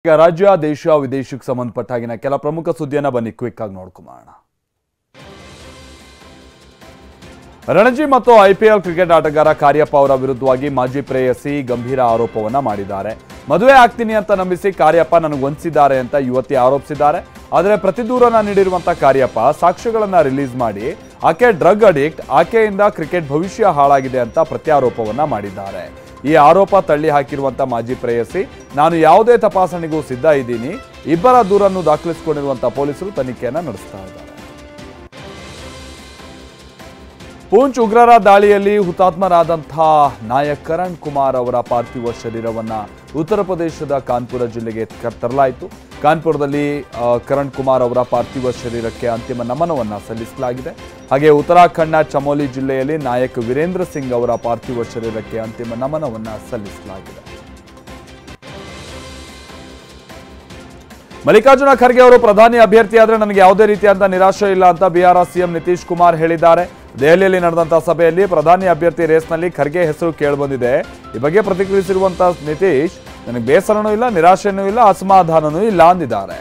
ಈಗ ರಾಜ್ಯ ದೇಶ ವಿದೇಶಕ್ಕೆ ಸಂಬಂಧಪಟ್ಟ ಹಾಗಿನ ಕೆಲ ಪ್ರಮುಖ ಸುದ್ದಿಯನ್ನ ಬನ್ನಿ ಕ್ವಿಕ್ ಆಗಿ ನೋಡ್ಕೊಳ್ಳೋಣ. ರಣಜಿ ಮತ್ತು ಐಪಿಎಲ್ ಕ್ರಿಕೆಟ್ ಆಟಗಾರ ಕಾರ್ಯಪ್ಪ ಅವರ ವಿರುದ್ಧವಾಗಿ ಮಾಜಿ ಪ್ರೇಯಸಿ ಗಂಭೀರ ಆರೋಪವನ್ನ ಮಾಡಿದ್ದಾರೆ. ಮದುವೆ ಆಗ್ತೀನಿ ಅಂತ ನಂಬಿಸಿ ಕಾರ್ಯಪ್ಪ ನನಗೆ ವಂಚಿಸಿದ್ದಾರೆ ಅಂತ ಯುವತಿ ಆರೋಪಿಸಿದ್ದಾರೆ. ಆದರೆ ಪ್ರತಿದೂರನ ನೀಡಿರುವಂತ ಕಾರ್ಯಪ್ಪ ಸಾಕ್ಷ್ಯಗಳನ್ನ ರಿಲೀಸ್ ಮಾಡಿ ಆಕೆ ಡ್ರಗ್ ಅಡಿಕ್ಟ್, ಆಕೆಯಿಂದ ಕ್ರಿಕೆಟ್ ಭವಿಷ್ಯ ಹಾಳಾಗಿದೆ ಅಂತ ಪ್ರತ್ಯಾರೋಪವನ್ನ ಮಾಡಿದ್ದಾರೆ. ಈ ಆರೋಪ ತಳ್ಳಿ ಹಾಕಿರುವಂತ ಮಾಜಿ ಪ್ರೇಯಸಿ, ನಾನು ಯಾವುದೇ ತಪಾಸಣೆಗೂ ಸಿದ್ಧ ಇದ್ದೀನಿ. ಇಬ್ಬರ ದೂರನ್ನು ದಾಖಲಿಸಿಕೊಂಡಿರುವಂತ ಪೊಲೀಸರು ತನಿಖೆಯನ್ನ ನಡೆಸ್ತಾ ಇದ್ದಾರೆ. ಪೂಂಚ್ ಉಗ್ರರ ದಾಳಿಯಲ್ಲಿ ಹುತಾತ್ಮರಾದಂತಹ ನಾಯಕ್ ಕರಣ್ ಕುಮಾರ್ ಅವರ ಪಾರ್ಥಿವ ಶರೀರವನ್ನ ಉತ್ತರ ಪ್ರದೇಶದ ಕಾನ್ಪುರ ಜಿಲ್ಲೆಗೆ ತರಲಾಯಿತು. ಕಾನ್ಪುರದಲ್ಲಿ ಕರಣ್ ಕುಮಾರ್ ಅವರ ಪಾರ್ಥಿವ ಶರೀರಕ್ಕೆ ಅಂತಿಮ ನಮನವನ್ನ ಸಲ್ಲಿಸಲಾಗಿದೆ. ಹಾಗೆ ಉತ್ತರಾಖಂಡ್ನ ಚಮೋಲಿ ಜಿಲ್ಲೆಯಲ್ಲಿ ನಾಯಕ್ ವೀರೇಂದ್ರ ಸಿಂಗ್ ಅವರ ಪಾರ್ಥಿವ ಶರೀರಕ್ಕೆ ಅಂತಿಮ ನಮನವನ್ನ ಸಲ್ಲಿಸಲಾಗಿದೆ. ಮಲ್ಲಿಕಾರ್ಜುನ ಖರ್ಗೆ ಅವರು ಪ್ರಧಾನಿ ಅಭ್ಯರ್ಥಿಯಾದರೆ ನನಗೆ ಯಾವುದೇ ರೀತಿಯಾದ ನಿರಾಶೆ ಇಲ್ಲ ಅಂತ ಬಿಹಾರ ಸಿಎಂ ನಿತೀಶ್ ಕುಮಾರ್ ಹೇಳಿದ್ದಾರೆ. ದೆಹಲಿಯಲ್ಲಿ ನಡೆದಂತಹ ಸಭೆಯಲ್ಲಿ ಪ್ರಧಾನಿ ಅಭ್ಯರ್ಥಿ ರೇಸ್ನಲ್ಲಿ ಖರ್ಗೆ ಹೆಸರು ಕೇಳಿಬಂದಿದೆ. ಈ ಬಗ್ಗೆ ಪ್ರತಿಕ್ರಿಯಿಸಿರುವಂತಹ ನಿತೀಶ್, ನನಗೆ ಬೇಸರನೂ ಇಲ್ಲ, ನಿರಾಶೆನೂ ಇಲ್ಲ, ಅಸಮಾಧಾನನೂ ಇಲ್ಲ ಅಂದಿದ್ದಾರೆ.